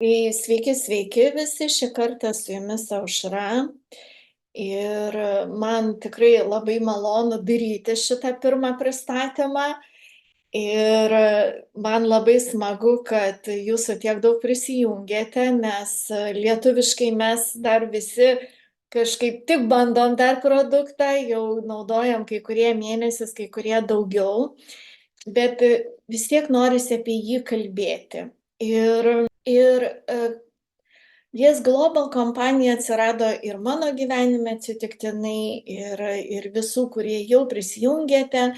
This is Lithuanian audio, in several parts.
Tai sveiki visi, šį kartą su jumis Aušra. Ir man tikrai labai malonu daryti šitą pirmą pristatymą. Ir man labai smagu, kad jūsų tiek daug prisijungėte, nes lietuviškai mes dar visi kažkaip tik bandom dar produktą, jau naudojam kai kurie mėnesius, kai kurie daugiau, bet vis tiek norisi apie jį kalbėti. Ir Yes Global kompanija atsirado ir mano gyvenime atsitiktinai, ir visų, kurie jau prisijungėte.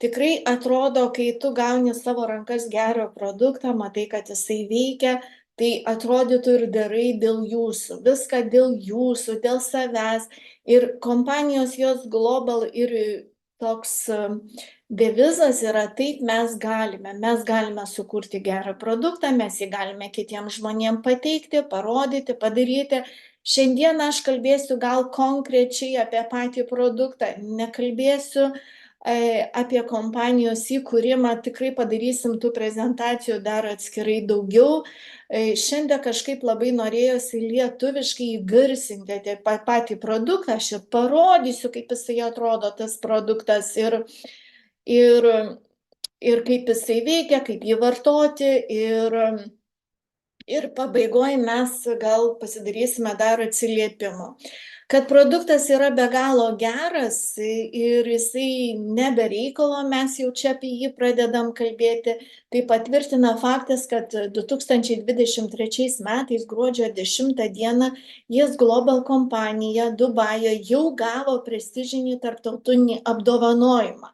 Tikrai atrodo, kai tu gauni savo rankas gerą produktą, matai, kad jisai veikia, tai atrodytų ir darai dėl jūsų, viską dėl jūsų, dėl savęs. Ir kompanijos Yes Global ir toks devizas yra taip mes galime sukurti gerą produktą, mes jį galime kitiems žmonėms pateikti, parodyti, padaryti. Šiandien aš kalbėsiu gal konkrečiai apie patį produktą, nekalbėsiu apie kompanijos įkūrimą, tikrai padarysim tų prezentacijų dar atskirai daugiau. Šiandien kažkaip labai norėjosi lietuviškai įgarsinti apie patį produktą, aš ir parodysiu, kaip jisai atrodo tas produktas ir kaip jisai veikia, kaip jį vartoti ir pabaigoje mes gal pasidarysime dar atsiliepimų. Kad produktas yra be galo geras ir jisai nebe reikalo, mes jau čia apie jį pradedam kalbėti, tai patvirtina faktas, kad 2023 metais gruodžio 10 dieną Yes Global kompanija Dubajoje jau gavo prestižinį tarptautinį apdovanojimą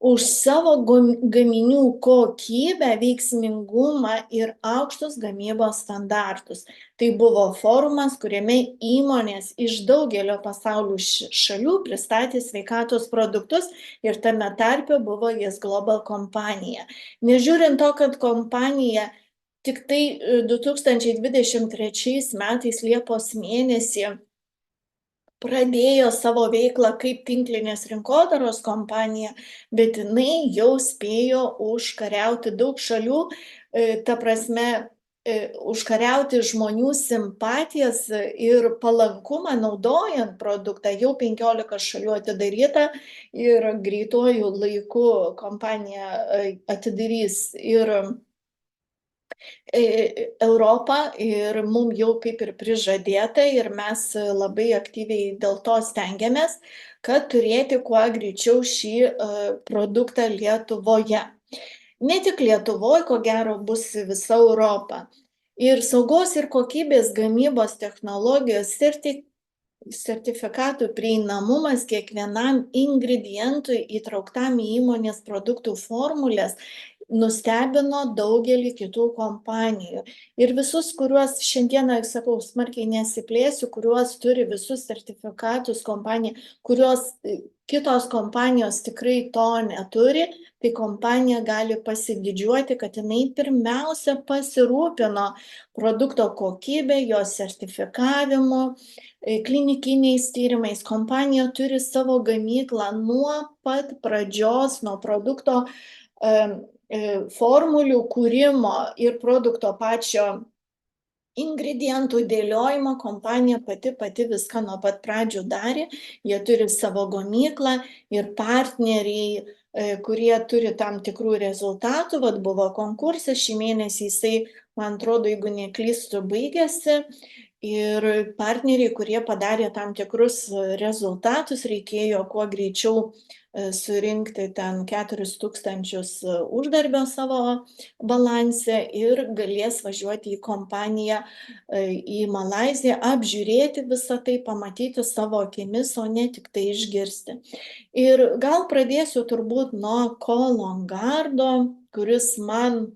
už savo gaminių kokybę, veiksmingumą ir aukštus gamybos standartus. Tai buvo forumas, kuriame įmonės iš daugelio pasaulio šalių pristatė sveikatos produktus ir tame tarpe buvo Yes Global kompanija. Nežiūrint to, kad kompanija tik tai 2023 metais Liepos mėnesį pradėjo savo veiklą kaip tinklinės rinkodaros kompanija, bet jinai jau spėjo užkariauti daug šalių, ta prasme, užkariauti žmonių simpatijas ir palankumą naudojant produktą. Jau 15 šalių atidaryta ir greituoju laiku kompanija atidarys ir Europą ir mums jau kaip ir prižadėta ir mes labai aktyviai dėl to stengiamės, kad turėti kuo greičiau šį produktą Lietuvoje. Ne tik Lietuvoje, ko gero bus visa Europa. Ir saugos ir kokybės gamybos technologijos sertifikatų prieinamumas kiekvienam ingredientui įtrauktam į įmonės produktų formulės nustebino daugelį kitų kompanijų. Ir visus, kuriuos šiandieną, sakau, smarkiai nesiplėsiu, kuriuos turi visus sertifikatus kompanija, kuriuos kitos kompanijos tikrai to neturi, tai kompanija gali pasididžiuoti, kad jinai pirmiausia pasirūpino produkto kokybę, jo sertifikavimu, klinikiniais tyrimais. Kompanija turi savo gamyklą nuo pat pradžios, nuo produkto formulių kūrimo ir produkto pačio ingredientų dėliojimo. Kompanija pati viską nuo pat pradžių darė. Jie turi savo gamyklą ir partneriai, kurie turi tam tikrų rezultatų. Vat buvo konkursas, šį mėnesį jisai, man atrodo, jeigu neklystu, baigėsi. Ir partneriai, kurie padarė tam tikrus rezultatus, reikėjo kuo greičiau surinkti ten 4000 uždarbio savo balanse ir galės važiuoti į kompaniją į Malaiziją, apžiūrėti visą tai, pamatyti savo akimis, o ne tik tai išgirsti. Ir gal pradėsiu turbūt nuo Kolongardo, kuris man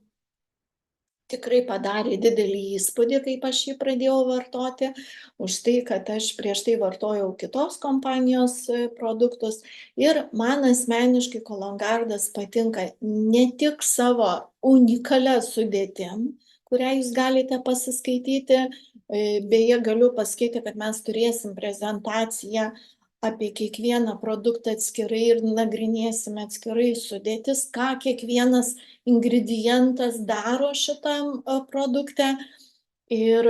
tikrai padarė didelį įspūdį, kaip aš jį pradėjau vartoti, už tai, kad aš prieš tai vartojau kitos kompanijos produktus. Ir man asmeniškai Kolongardas patinka ne tik savo unikalia sudėtim, kurią jūs galite pasiskaityti. Beje, galiu pasakyti, kad mes turėsim prezentaciją apie kiekvieną produktą atskirai ir nagrinėsime atskirai sudėtis, ką kiekvienas ingredientas daro šitam produkte. Ir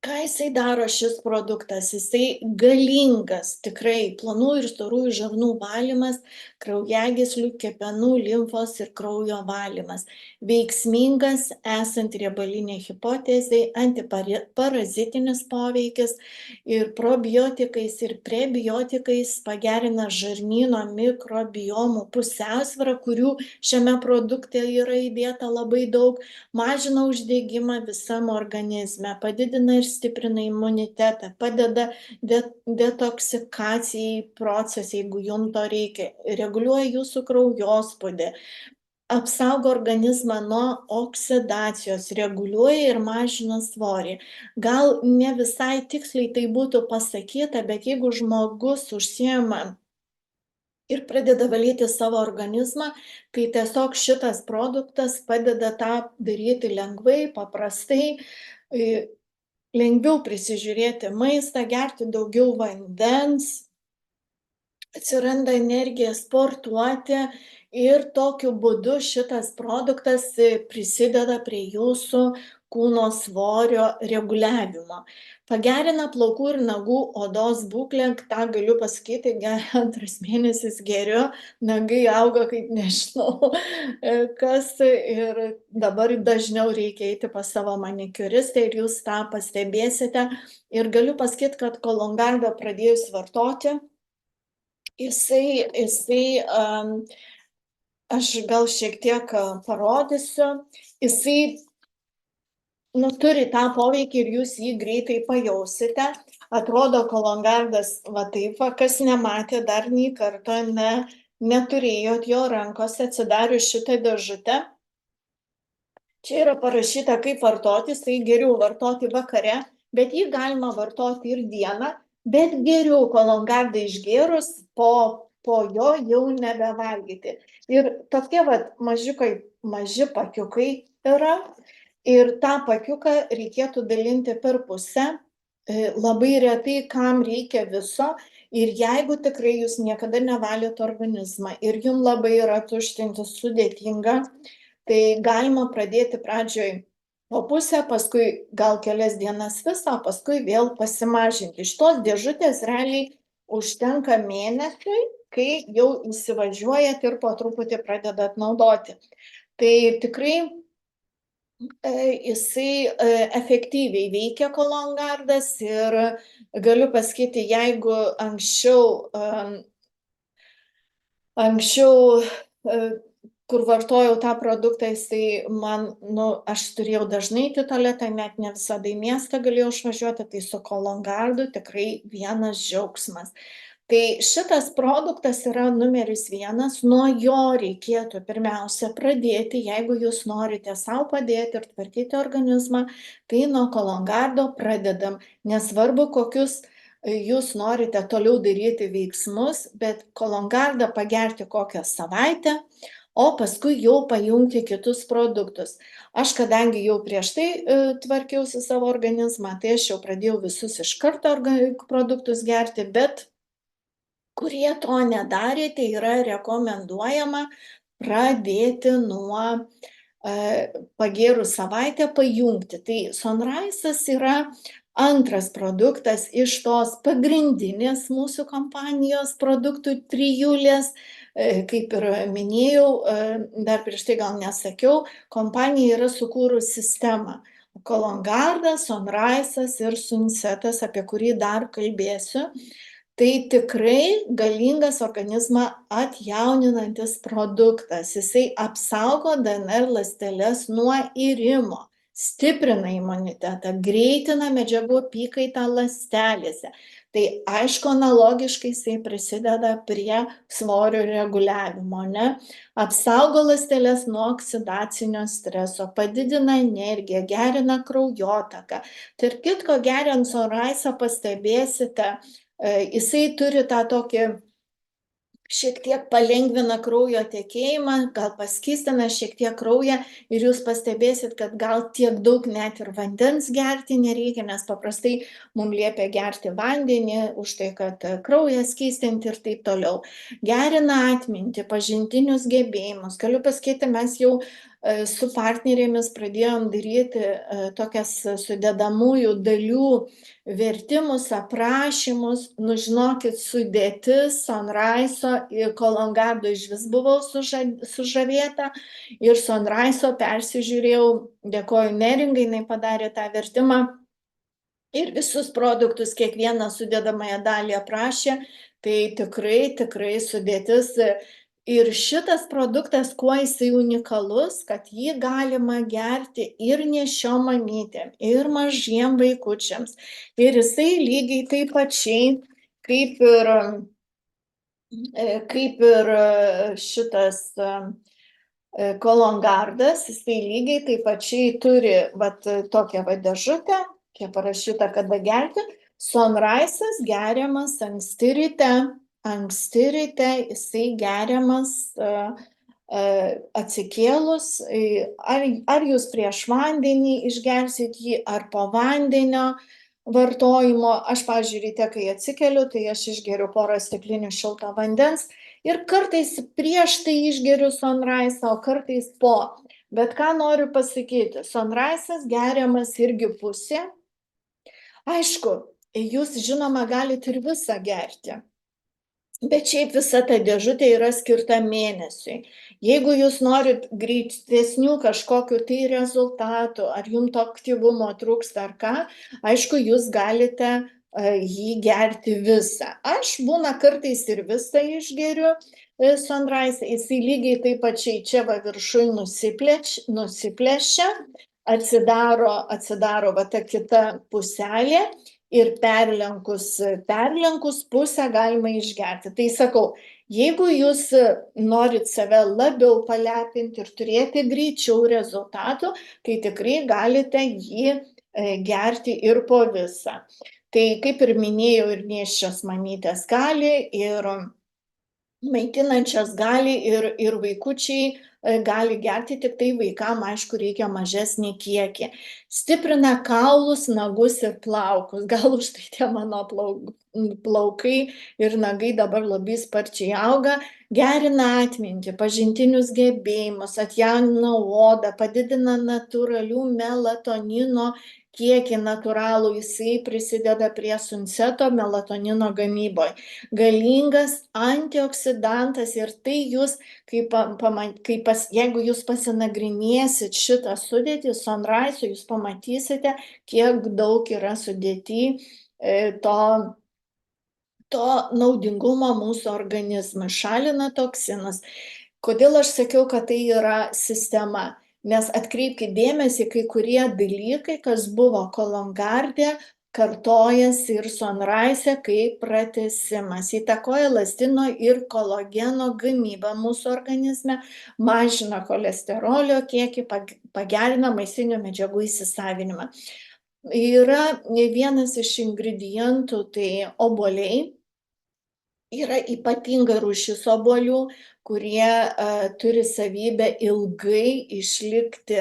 ką jisai daro šis produktas? Jisai galingas, tikrai plonų ir storųjų žarnų valymas, kraujagyslių, kepenų, limfos ir kraujo valymas. Veiksmingas esant riebalinei hipotezei, antiparazitinis poveikis ir probiotikais ir prebiotikais pagerina žarnyno mikrobiomų pusiausvyrą, kurių šiame produkte yra įdėta labai daug, mažina uždegimą visam organizme, padidina ir stiprina imunitetą, padeda detoksikacijai procesai, jeigu jums to reikia, reguliuoja jūsų kraujospūdį, apsaugo organizmą nuo oksidacijos, reguliuoja ir mažina svorį. Gal ne visai tiksliai tai būtų pasakyta, bet jeigu žmogus užsiema ir pradeda valyti savo organizmą, tai tiesiog šitas produktas padeda tą daryti lengvai, paprastai, lengviau prisižiūrėti maistą, gerti daugiau vandens, atsiranda energija sportuoti ir tokiu būdu šitas produktas prisideda prie jūsų kūno svorio reguliavimo. Pagerina plaukų ir nagų odos būklę, tą galiu pasakyti, 2 mėnesius geriu, nagai auga kaip nežinau kas ir dabar dažniau reikia eiti pas savo manikiuristą ir jūs tą pastebėsite. Ir galiu pasakyti, kad kolongardą pradėjus vartoti, jisai, aš gal šiek tiek parodysiu, jisai turi tą poveikį ir jūs jį greitai pajausite. Atrodo kolongardas va taip, kas nematė dar nei karto, neturėjot jo rankose, atsidarius šitą dėžutę. Čia yra parašyta, kaip vartoti, tai geriau vartoti vakare, bet jį galima vartoti ir dieną, bet geriau kolongardą išgėrus po jo jau nebevalgyti. Ir tokie maži pakiukai yra. Ir tą pakiuką reikėtų dalinti per pusę, labai retai kam reikia viso. Ir jeigu tikrai jūs niekada nevalėt organizmą ir jums labai yra tuštinti sudėtinga, tai galima pradėti pradžioj po pusę, paskui gal kelias dienas visą, paskui vėl pasimažinti. Iš tos dėžutės realiai užtenka mėnesiui, kai jau įsivažiuojat ir po truputį pradedat naudoti. Tai tikrai jisai efektyviai veikia kolongardas ir galiu pasakyti, jeigu anksčiau, kur vartojau tą produktą, jisai man, aš turėjau dažnai eiti į tualetą, net ne visada į miestą galėjau išvažiuoti, tai su kolongardu tikrai vienas džiaugsmas. Tai šitas produktas yra numeris 1, nuo jo reikėtų pirmiausia pradėti, jeigu jūs norite sau padėti ir tvarkyti organizmą, tai nuo kolongardo pradedam, nesvarbu kokius jūs norite toliau daryti veiksmus, bet kolongardą pagerti kokią savaitę, o paskui jau pajungti kitus produktus. Aš kadangi jau prieš tai tvarkiausi savo organizmą, tai aš jau pradėjau visus iš karto produktus gerti, bet kurie to nedarė, tai yra rekomenduojama pradėti nuo pagėrus savaitę pajungti. Tai Sunrise'as yra antras produktas iš tos pagrindinės mūsų kompanijos produktų trijulės. Kaip ir minėjau, dar prieš tai gal nesakiau, kompanija yra sukūrus sistemą. Kolongardas, Sunrise'as ir Sunsetas, apie kurį dar kalbėsiu. Tai tikrai galingas organizmą atjauninantis produktas. Jisai apsaugo DNR ląsteles nuo irimo, stiprina imunitetą, greitina medžiagų apykaitą ląstelėse. Tai aišku, analogiškai jisai prisideda prie svorio reguliavimo, apsaugo ląsteles nuo oksidacinio streso, padidina energiją, gerina kraujotaką. Tarp kitko, geriant Sunrise'ą pastebėsite, jisai turi tą tokį šiek tiek palengvina kraujo tekėjimą, gal paskystina šiek tiek kraują ir jūs pastebėsit, kad gal tiek daug net ir vandens gerti nereikia, nes paprastai mums liepia gerti vandenį už tai, kad kraują skystinti ir taip toliau. Gerina atmintį, pažintinius gebėjimus. Galiu pasakyti, mes jau su partnerėmis pradėjom daryti tokias sudedamųjų dalių vertimus, aprašymus. Nu, žinokit, sudėtis Sunrise'o ir Colourgardo išvis buvau sužavėta. Ir Sunrise'o persižiūrėjau, dėkoju Neringai, jinai padarė tą vertimą. Ir visus produktus, kiekvieną sudedamąją dalį aprašė, tai tikrai sudėtis. Ir šitas produktas, kuo jisai unikalus, kad jį galima gerti ir nėščiom mamytėm, ir mažiem vaikučiams. Ir jisai lygiai taip pačiai, kaip ir šitas Colourgardas, jisai lygiai taip pačiai turi tokią dėžutę, čia parašyta, kada gerti. Sunrise'as geriamas anksti ryte jisai geriamas atsikėlus, ar jūs prieš vandenį išgersit jį, ar po vandenio vartojimo. Aš, pavyzdžiui, ryte, kai atsikeliu, tai aš išgeriu porą stiklinių šilto vandens ir kartais prieš tai išgeriu Sunrise'ą, o kartais po. Bet ką noriu pasakyti, Sunrise'as geriamas irgi pusė. Aišku, jūs žinoma galite ir visą gerti, bet šiaip visa ta dėžutė yra skirta mėnesiui. Jeigu jūs norit greitesnių kažkokių tai rezultatų, ar jums to aktyvumo trūksta ar ką, aišku, jūs galite jį gerti visą. Aš būna kartais ir visą išgeriu Sunrise, jisai lygiai taip pačiai čia viršui nusiplešia, atsidaro ta kita puselė ir perlenkus pusę galima išgerti. Tai sakau, jeigu jūs norit save labiau palepinti ir turėti greičiau rezultatų, tai tikrai galite jį gerti ir po visą. Tai kaip ir minėjau, ir nėščios mamytės gali, ir maitinančios gali, ir vaikučiai gali gerti, tik tai vaikam, aišku, reikia mažesnį kiekį. Stiprina kaulus, nagus ir plaukus. Gal už tai tie mano plaukai ir nagai dabar labai sparčiai auga. Gerina atmintį, pažintinius gebėjimus, atjaunina odą, padidina natūralių melatonino kiekį natūralų, jisai prisideda prie sunseto melatonino gamyboje. Galingas antioksidantas ir tai jūs, jeigu jūs pasinagrinėsit šitą sudėtį Sunrise'o, jūs pamatysite, kiek daug yra sudėty to naudingumo mūsų organizmui, šalina toksinus. Kodėl aš sakiau, kad tai yra sistema? Nes atkreipkite dėmesį, kai kurie dalykai, kas buvo Colourgarde, kartojasi ir Sunrise'e kaip pratęsimas. Įtakoja elastino ir kolageno gamybą mūsų organizme, mažina cholesterolio kiekį, pagerina maistinių medžiagų įsisavinimą. Yra vienas iš ingredientų, tai obuoliai. Yra ypatinga rūšis obuolių, kurie turi savybę ilgai išlikti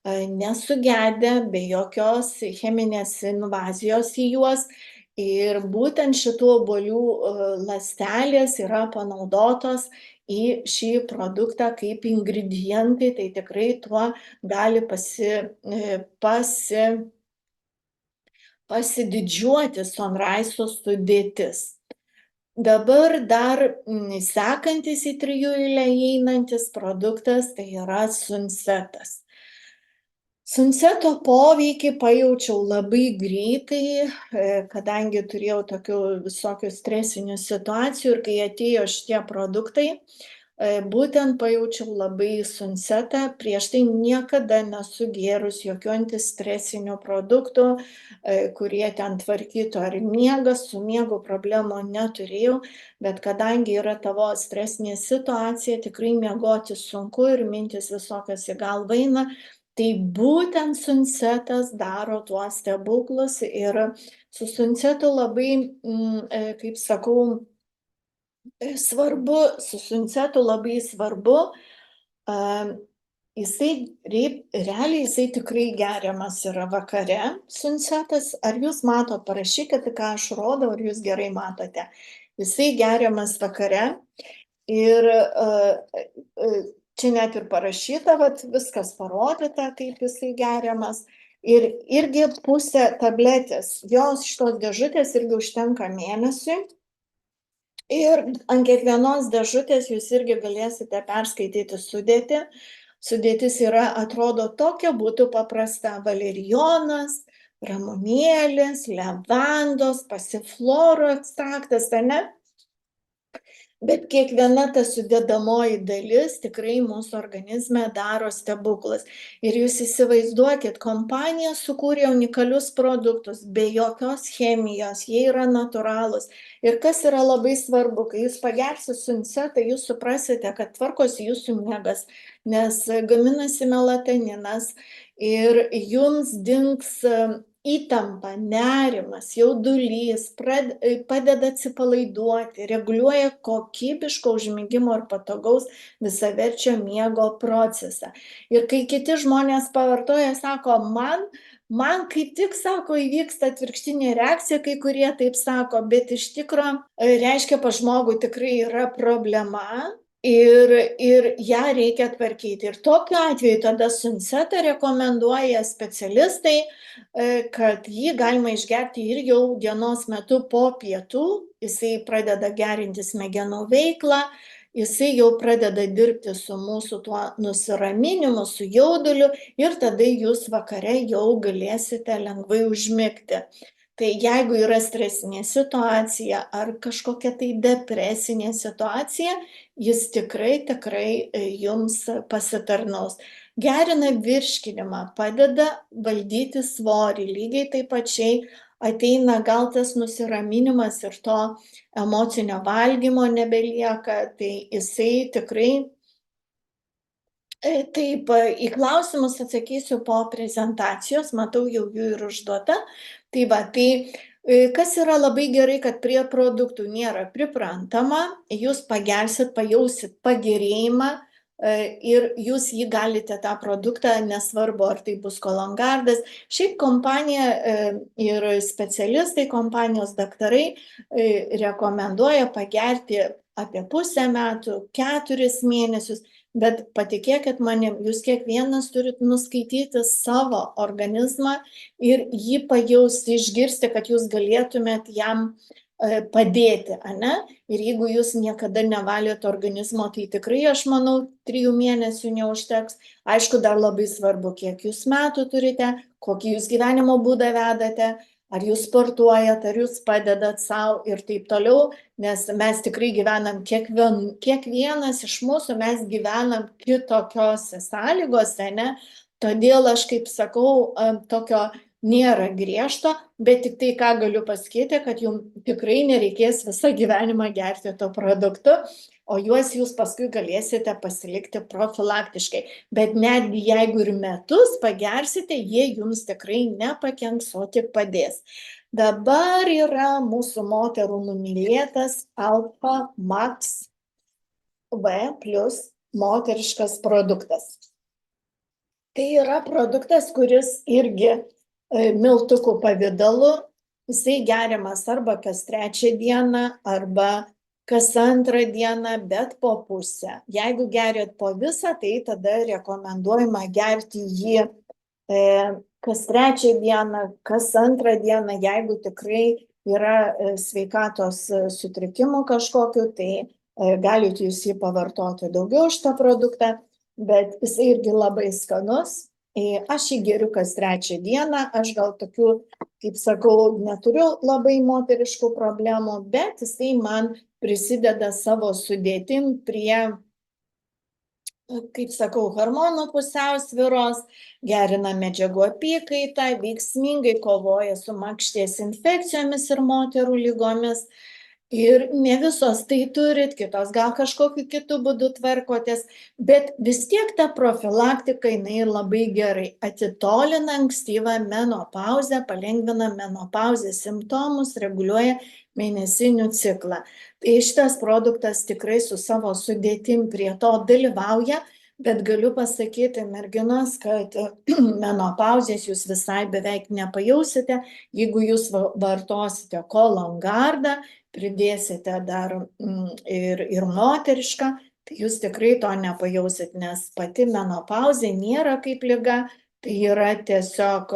nesugedę, be jokios cheminės invazijos į juos. Ir būtent šitų obuolių ląstelės yra panaudotos į šį produktą kaip ingredientai, tai tikrai tuo gali pasididžiuoti Sunrise'o sudėtis. Dabar dar sekantis į 3 eilę įeinantis produktas, tai yra sunsetas. Sunseto poveikį pajaučiau labai greitai, kadangi turėjau tokių visokių stresinių situacijų ir kai atėjo šitie produktai, būtent pajaučiau labai sunsetą. Prieš tai niekada nesu gėrus jokių antistresinių produktų, kurie ten tvarkytų ar miegą, su miego problemų neturėjau, bet kadangi yra tavo stresinė situacija, tikrai miegoti sunku ir mintis visokios į galvą eina, tai būtent sunsetas daro tuos stebuklus ir su sunsetu labai, kaip sakau, su sunsetu labai svarbu, realiai jisai tikrai geriamas yra vakare, sunsetas. Ar jūs matot, parašykite, ką aš rodau, ar jūs gerai matote. Jisai geriamas vakare ir Čia net ir parašyta, vat, viskas parodyta, kaip jisai geriamas. Ir irgi pusė tabletės, jos šitos dėžutės irgi užtenka mėnesiui. Ir ant kiekvienos dėžutės jūs irgi galėsite perskaityti sudėtį. Sudėtis yra, atrodo, tokia būtų paprasta: valerijonas, ramunėlės, levandos, pasifloro ekstraktas, ne? Bet kiekviena ta sudedamoji dalis tikrai mūsų organizme daro stebuklus. Ir jūs įsivaizduokit, kompanija sukūrė unikalius produktus, be jokios chemijos, jie yra natūralūs. Ir kas yra labai svarbu, kai jūs pagersit Sunsetą, jūs suprasite, kad tvarkosi jūsų miegas, nes gaminasi melatoninas ir jums dings įtampa, nerimas, jaudulys, padeda atsipalaiduoti, reguliuoja kokybiško užmigimo ir patogaus visaverčio miego procesą. Ir kai kiti žmonės pavartoja, sako, man kaip tik, sako, įvyksta atvirkštinė reakcija, kai kurie taip sako, bet iš tikro reiškia, pas žmogų tikrai yra problema. Ir ją reikia tvarkyti. Ir tokiu atveju tada Sunsetą rekomenduoja specialistai, kad jį galima išgerti ir jau dienos metu po pietų. Jisai pradeda gerinti smegenų veiklą, jisai jau pradeda dirbti su mūsų tuo nusiraminimu, su jauduliu ir tada jūs vakare jau galėsite lengvai užmigti. Tai jeigu yra stresinė situacija ar kažkokia tai depresinė situacija, jis tikrai jums pasitarnaus. Gerina virškinimą, padeda valdyti svorį, lygiai taip pačiai ateina gal tas nusiraminimas ir to emocinio valgymo nebelieka, tai jisai tikrai. Taip, į klausimus atsakysiu po prezentacijos, matau jau jų ir užduota. Tai va, tai kas yra labai gerai, kad prie produktų nėra priprantama, jūs pagersit, pajausit pagerėjimą ir jūs jį galite tą produktą, nesvarbu, ar tai bus Kologardas. Šiaip kompanija ir specialistai, kompanijos daktarai rekomenduoja pagerti apie pusę metų, 4 mėnesius. Bet patikėkit manim, jūs kiekvienas turit nuskaityti savo organizmą ir jį pajausti, išgirsti, kad jūs galėtumėt jam padėti, ane? Ir jeigu jūs niekada nevalėt organizmo, tai tikrai, aš manau, 3 mėnesių neužteks. Aišku, dar labai svarbu, kiek jūs metų turite, kokį jūs gyvenimo būdą vedate, ar jūs sportuojat, ar jūs padedat savo ir taip toliau, nes mes tikrai gyvenam, kiekvienas iš mūsų mes gyvenam kitokiose sąlygose, ne? Todėl aš, kaip sakau, tokio nėra griežto, bet tik tai, ką galiu pasakyti, kad jums tikrai nereikės visą gyvenimą gerti to produktu, o juos jūs paskui galėsite pasilikti profilaktiškai. Bet netgi jeigu ir metus pagersite, jie jums tikrai nepakenks, o tik padės. Dabar yra mūsų moterų numylėtas Alpha Max V plus moteriškas produktas. Tai yra produktas, kuris irgi miltukų pavidalu, jisai geriamas arba kas 3 dieną, arba kas 2 dieną, bet po pusę. Jeigu gerėt po visą, tai tada rekomenduojama gerti jį kas 3 dieną, kas 2 dieną, jeigu tikrai yra sveikatos sutrikimų kažkokiu, tai galite jūs jį pavartoti daugiau šitą produktą, bet jisai irgi labai skanus. Aš jį geriu kas 3 dieną, aš gal tokių, kaip sakau, neturiu labai moteriškų problemų, bet jisai man prisideda savo sudėtim prie, kaip sakau, hormonų pusiausvyros, gerina medžiagų apykaitą, veiksmingai kovoja su makšties infekcijomis ir moterų lygomis. Ir ne visos tai turit, kitos gal kažkokiu kitu būdu tvarkotės, bet vis tiek ta profilaktika jinai labai gerai atitolina ankstyvą menopauzę, palengvina menopauzės simptomus, reguliuoja mėnesinių ciklą. Tai šitas produktas tikrai su savo sudėtim prie to dalyvauja, bet galiu pasakyti, merginos, kad menopauzės jūs visai beveik nepajausite, jeigu jūs vartosite Kologardą, pridėsite dar ir moterišką, tai jūs tikrai to nepajausit, nes pati menopauzė nėra kaip liga, tai yra tiesiog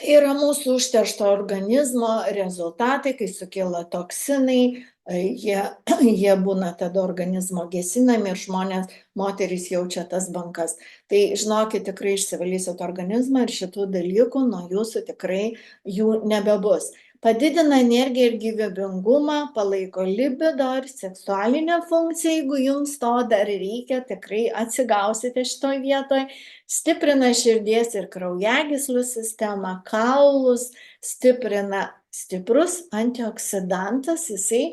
tai yra mūsų užteršto organizmo rezultatai, kai sukyla toksinai, jie, jie būna tada organizmo gesinami ir moterys jaučia tas bankas. Tai žinokit, tikrai išsivalysit organizmą ir šitų dalykų nuo jūsų tikrai jų nebebus. Padidina energiją ir gyvybingumą, palaiko libido ir seksualinę funkciją, jeigu jums to dar reikia, tikrai atsigausite šitoj vietoj. Stiprina širdies ir kraujagyslių sistemą, kaulus, stiprina stiprus antioksidantas, jisai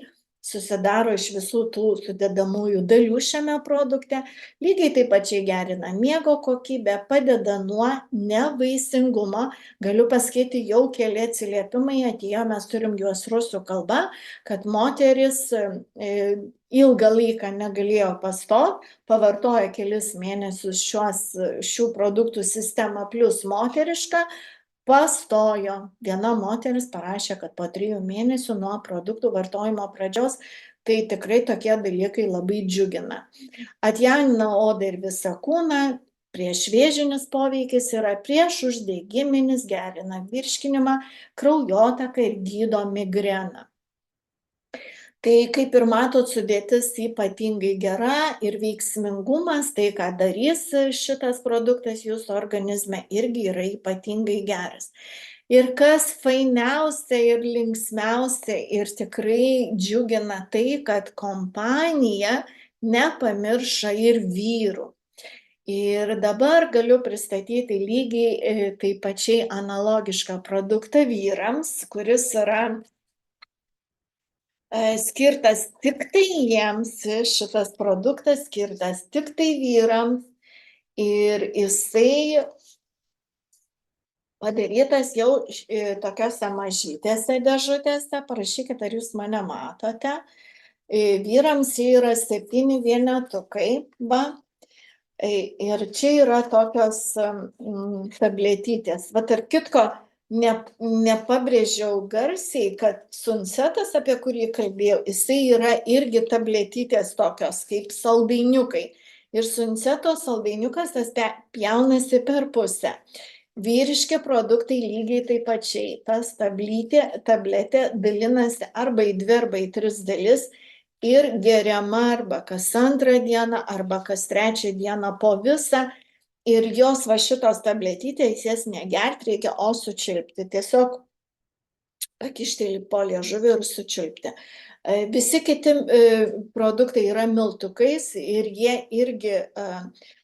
susidaro iš visų tų sudedamųjų dalių šiame produkte, lygiai taip pačiai gerina miego kokybę, padeda nuo nevaisingumo. Galiu pasakyti, jau keli atsiliepimai atėjo, mes turim juos rusų kalba, kad moteris ilgą laiką negalėjo pastot, pavartoja kelis mėnesius šių produktų sistemą plus moterišką, pastojo. Viena moteris parašė, kad po 3 mėnesių nuo produktų vartojimo pradžios, tai tikrai tokie dalykai labai džiugina. Atjaunina odą ir visą kūną, priešvėžinis poveikis yra priešuždegiminis, gerina virškinimą, kraujotaką ir gydo migreną. Tai kaip ir matot, sudėtis ypatingai gera ir veiksmingumas, tai ką darys šitas produktas jūsų organizme, irgi yra ypatingai geras. Ir kas fainiausia ir linksmiausia ir tikrai džiugina tai, kad kompanija nepamirša ir vyrų. Ir dabar galiu pristatyti lygiai taip pačiai analogišką produktą vyrams, kuris yra skirtas tik tai jiems, šitas produktas skirtas tik tai vyrams ir jisai padarytas jau tokiose mažytėse dėžutėse. Parašykite, ar jūs mane matote. Vyrams yra 7 vienetukai, ir čia yra tokios tabletytės. Va, tarp kitko, nepabrėžiau garsiai, kad suncetas, apie kurį kalbėjau, jisai yra irgi tabletytės tokios kaip saldainiukai. Ir sunceto saldainiukas tas pjaunasi per pusę. Vyriški produktai lygiai taip pačiai. Tas tabletė dalinasi arba į 2 arba į 3 dalis ir geriama arba kas 2 dieną, arba kas 3 dieną po visą. Ir jos va šitos tabletytės, jas negerti reikia, o sučiulpti. Tiesiog pakišti po liežuvį ir sučiulpti. Visi kiti produktai yra miltukais ir jie irgi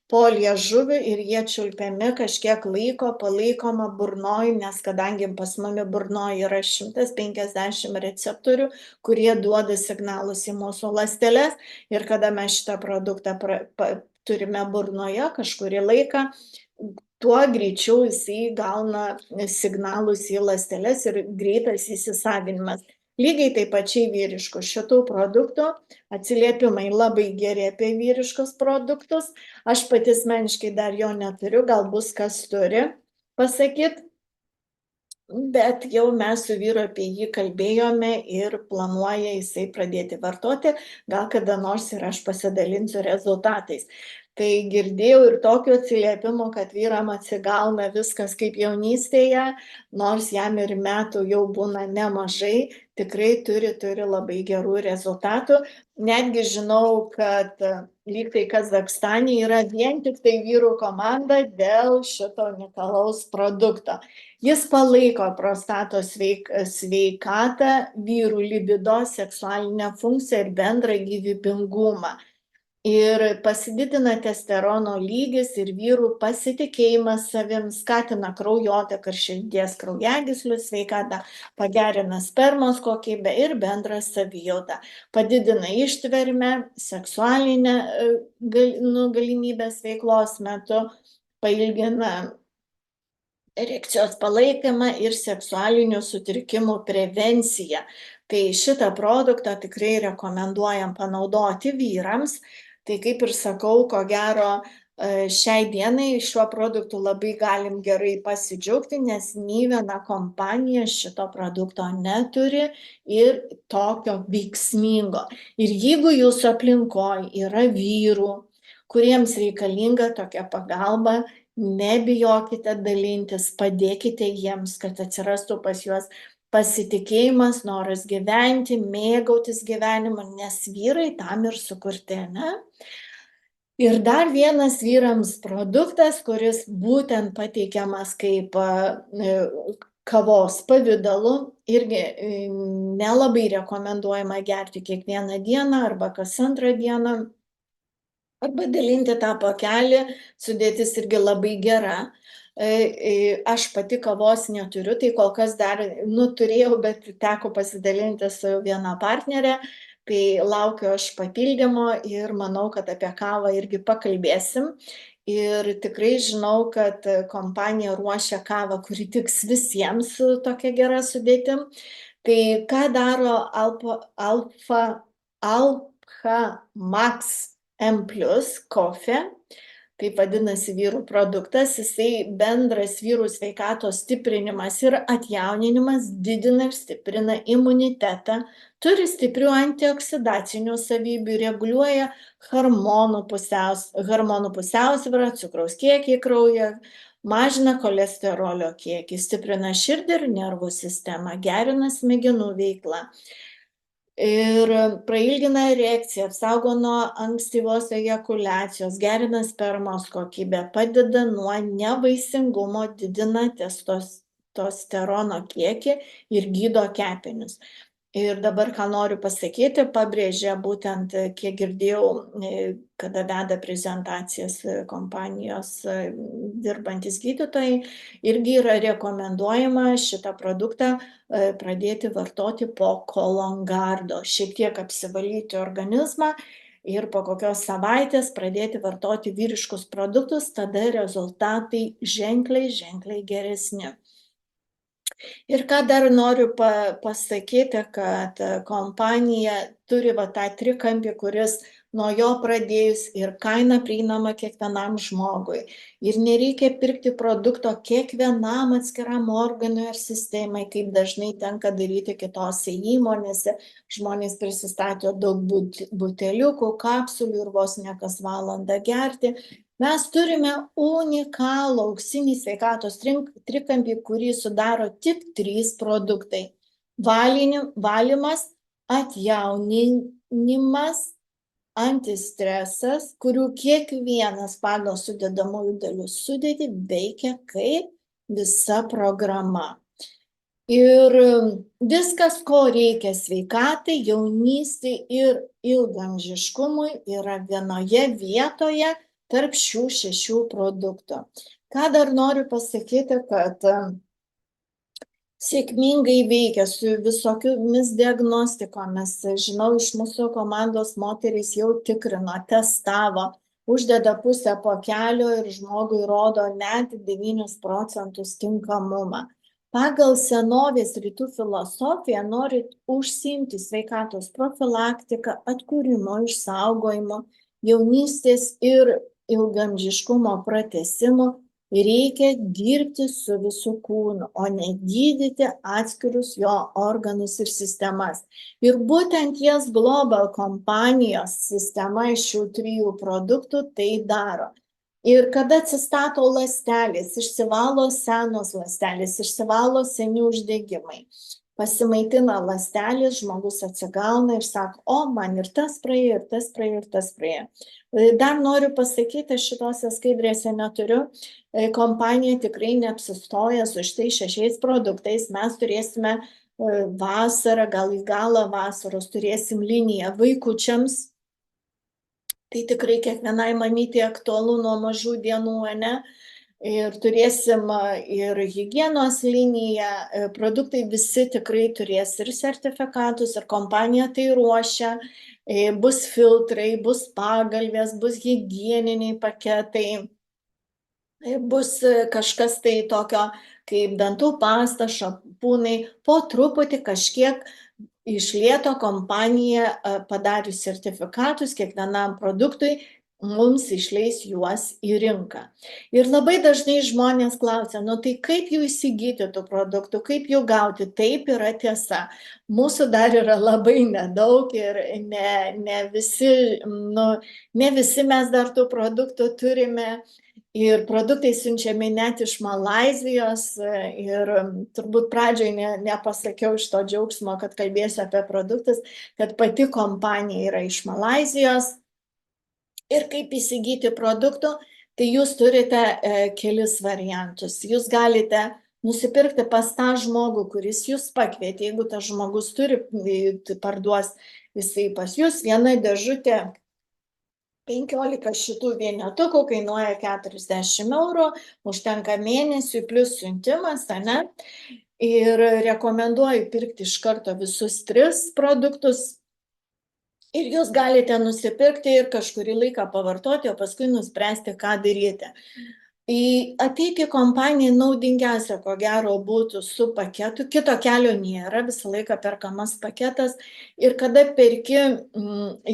po liežuvį ir jie čiulpiami kažkiek laiko, palaikoma burnoj, nes kadangi pas mane burnoj yra 150 receptorių, kurie duoda signalus į mūsų ląsteles, ir kada mes šitą produktą turime burnoje kažkurį laiką, tuo greičiau jisai gauna signalus į ląsteles ir greitas įsisavinimas. Lygiai taip pačiai vyriškų šitų produktų atsiliepimai labai geri apie vyriškus produktus. Aš pati asmeniškai dar jo neturiu, gal bus kas turi pasakyt, bet jau mes su vyru apie jį kalbėjome ir planuoja jisai pradėti vartoti, gal kada nors ir aš pasidalinsiu rezultatais. Tai girdėjau ir tokių atsiliepimų, kad vyram atsigauna viskas kaip jaunystėje, nors jam ir metų jau būna nemažai, tikrai turi labai gerų rezultatų. Netgi žinau, kad lyg tai Kazachstane yra vien tik tai vyrų komanda dėl šito unikalaus produkto. Jis palaiko prostatos sveikatą, vyrų libido, seksualinę funkciją ir bendrą gyvybingumą. Ir pasididina testosterono lygis ir vyrų pasitikėjimas savim, skatina kraujotaką ir širdies kraujagyslių sveikatą, pagerina spermos kokybę ir bendrą savijautą, padidina ištvermę, seksualinę galimybės veiklos metu, pailgina erekcijos palaikymą ir seksualinių sutrikimų prevenciją. Tai šitą produktą tikrai rekomenduojam panaudoti vyrams. Tai kaip ir sakau, ko gero, Šiai dienai šiuo produktu labai galim gerai pasidžiaugti, nes nei viena kompanija šito produkto neturi ir tokio veiksmingo. Ir jeigu jūsų aplinkoje yra vyrų, kuriems reikalinga tokia pagalba, nebijokite dalintis, padėkite jiems, kad atsirastų pas juos pasitikėjimas, noras gyventi, mėgautis gyvenimu, nes vyrai tam ir sukurti, ne? Ir dar vienas vyrams produktas, kuris būtent pateikiamas kaip kavos pavidalu, irgi nelabai rekomenduojama gerti kiekvieną dieną arba kas antrą dieną, arba dalinti tą pakelį, sudėtis irgi labai gera. Aš pati kavos neturiu, tai kol kas dar, turėjau, bet teko pasidalinti su viena partnerė, tai laukiu aš papildymo ir manau, kad apie kavą irgi pakalbėsim. Ir tikrai žinau, kad kompanija ruošia kavą, kuri tiks visiems su tokia gera sudėtim. Tai ką daro Alpha Max M+ Coffee, taip vadinasi vyrų produktas, jisai bendras vyrų sveikatos stiprinimas ir atjauninimas, didina ir stiprina imunitetą, turi stiprių antioksidacinių savybių, reguliuoja hormonų pusiausvyrą, cukraus kiekį kraujyje, mažina cholesterolio kiekį, stiprina širdį ir nervų sistemą, gerina smegenų veiklą. Ir prailgina erekciją, apsaugo nuo ankstyvos ejakuliacijos, gerina spermos kokybę, padeda nuo nevaisingumo, didina testosterono kiekį ir gydo kepenis. Ir dabar, ką noriu pasakyti, pabrėžia būtent, kiek girdėjau, kada veda prezentacijas kompanijos dirbantis gydytojai, irgi yra rekomenduojama šitą produktą pradėti vartoti po kolongardo, šiek tiek apsivalyti organizmą ir po kokios savaitės pradėti vartoti vyriškus produktus, tada rezultatai ženkliai geresni. Ir ką dar noriu pasakyti, kad kompanija turi tą trikampį, kuris nuo jo pradėjus ir kaina prieinama kiekvienam žmogui. Ir nereikia pirkti produkto kiekvienam atskiram organui ar sistemai, kaip dažnai tenka daryti kitose įmonėse. Žmonės prisistatė daug buteliukų, kapsulių ir vos ne kas valandą gerti. Mes turime unikalų auksinį sveikatos trikampį, kurį sudaro tik 3 produktai. Valymas, atjauninimas, antistresas, kurių kiekvienas pagal sudedamųjų dalių sudėtį veikia kaip visa programa. Ir viskas, ko reikia sveikatai, jaunystei ir ilgaamžiškumui, yra vienoje vietoje tarp šių 6 produktų. Ką dar noriu pasakyti, kad sėkmingai veikia su visokiomis diagnostikomis. Žinau, iš mūsų komandos moterys jau tikrino, testavo, uždeda pusę pakelio ir žmogui rodo net 9% tinkamumą. Pagal senovės rytų filosofiją, norint užsiimti sveikatos profilaktiką, atkūrimo, išsaugojimo, jaunystės ir ilgaamžiškumo pratęsimo, reikia dirbti su visu kūnu, o ne gydyti atskirus jo organus ir sistemas. Ir būtent Yes Global kompanijos sistema iš šių 3 produktų tai daro. Ir kada atsistato ląstelės, išsivalo senos ląstelės, išsivalo seni uždegimai, pasimaitina ląstelės, žmogus atsigauna ir sako, o man ir tas praėjo, ir tas praėjo, ir tas praėjo. Dar noriu pasakyti, šitose skaidrėse neturiu, kompanija tikrai neapsistoja su šitais 6 produktais. Mes turėsime vasarą, gal į galą vasaros turėsim liniją vaikučiams. Tai tikrai kiekvienai mamytei aktualu nuo mažų dienų, ne? Ir turėsim ir higienos liniją, produktai visi tikrai turės ir sertifikatus, ir kompanija tai ruošia, bus filtrai, bus pagalvės, bus higieniniai paketai, bus kažkas tai tokio kaip dantų pasta, šampūnai, po truputį kažkiek iš lėto kompanija padarius sertifikatus kiekvienam produktui mums išleis juos į rinką. Ir labai dažnai žmonės klausia, nu tai kaip jų įsigyti tų produktų, kaip jų gauti? Taip yra tiesa. Mūsų dar yra labai nedaug ir ne visi mes dar tų produktų turime. Ir produktai siunčiami net iš Malaizijos ir turbūt pradžioj nepasakiau iš to džiaugsmo, kad kalbėsiu apie produktus, kad pati kompanija yra iš Malaizijos. Ir kaip įsigyti produktų, tai jūs turite kelis variantus. Jūs galite nusipirkti pas tą žmogų, kuris jūs pakvietė. Jeigu tas žmogus turi, tai parduos jisai pas jūs. Viena dėžutė 15 šitų vienetukų kainuoja 40 eurų, užtenka mėnesiui plus siuntimas, ane? Ir rekomenduoju pirkti iš karto visus 3 produktus. Ir jūs galite nusipirkti ir kažkurį laiką pavartoti, o paskui nuspręsti, ką daryti. Ateiti į kompaniją naudingiausia, ko gero, būtų su paketu. Kito kelio nėra, visą laiką perkamas paketas. Ir kada perki,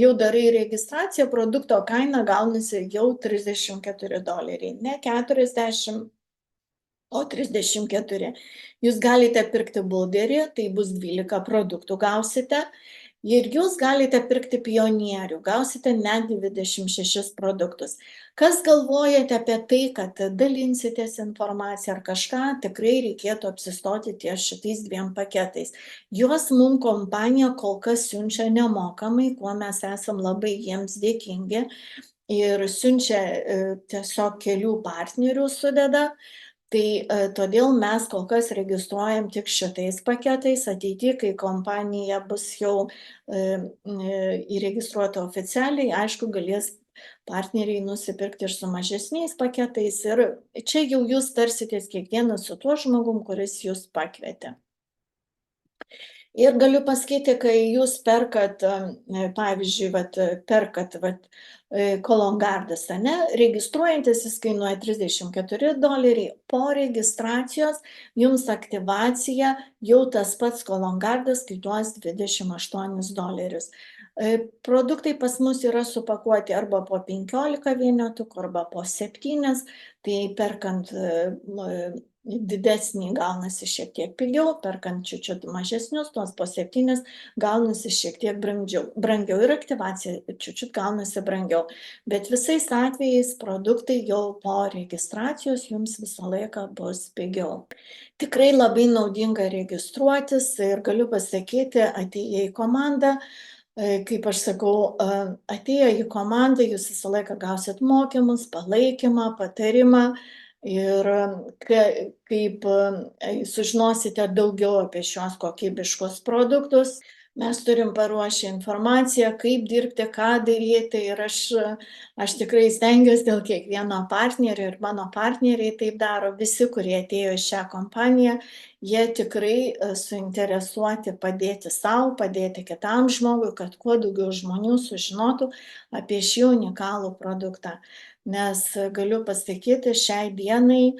jau darai registraciją, produkto kaina gaunasi jau $34. Ne 40, o 34. Jūs galite pirkti bulderį, tai bus 12 produktų gausite. Ir jūs galite pirkti pionierių, gausite net 26 produktus. Kas galvojate apie tai, kad dalinsitės informaciją ar kažką, tikrai reikėtų apsistoti ties šitais 2 paketais. Juos mums kompanija kol kas siunčia nemokamai, kuo mes esam labai jiems dėkingi. Ir siunčia tiesiog kelių partnerių sudeda. Tai todėl mes kol kas registruojam tik šitais paketais. Ateityje, kai kompanija bus jau įregistruota oficialiai, aišku, galės partneriai nusipirkti ir su mažesniais paketais. Ir čia jau jūs tarsitės kiekvienas su tuo žmogum, kuris jūs pakvietė. Ir galiu pasakyti, kai jūs perkat, pavyzdžiui, perkat kolongardas, ane, registruojantis jis kainuoja $34, po registracijos jums aktyvacija jau tas pats kolongardas kainuos $28. Produktai pas mus yra supakuoti arba po 15 vienetukų, arba po 7, tai perkant didesnį gaunasi šiek tiek pigiau, perkant čiut mažesnius, tuos po 7 gaunasi šiek tiek brangiau ir aktyvacija čiut gaunasi brangiau. Bet visais atvejais produktai jau po registracijos jums visą laiką bus pigiau. Tikrai labai naudinga registruotis ir galiu pasakyti, atėję į komandą, kaip aš sakau, atėję į komandą, jūs visą laiką gausit mokymus, palaikymą, patarimą. Ir kaip sužinosite daugiau apie šios kokybiškus produktus, mes turim paruošę informaciją, kaip dirbti, ką daryti. Ir aš tikrai stengiuosi dėl kiekvieno partnerio ir mano partneriai taip daro. Visi, kurie atėjo į šią kompaniją, jie tikrai suinteresuoti padėti sau, padėti kitam žmogui, kad kuo daugiau žmonių sužinotų apie šį unikalų produktą. Nes galiu pasakyti, šiai dienai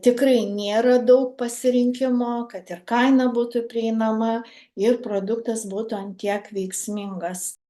tikrai nėra daug pasirinkimo, kad ir kaina būtų prieinama ir produktas būtų ant tiek veiksmingas.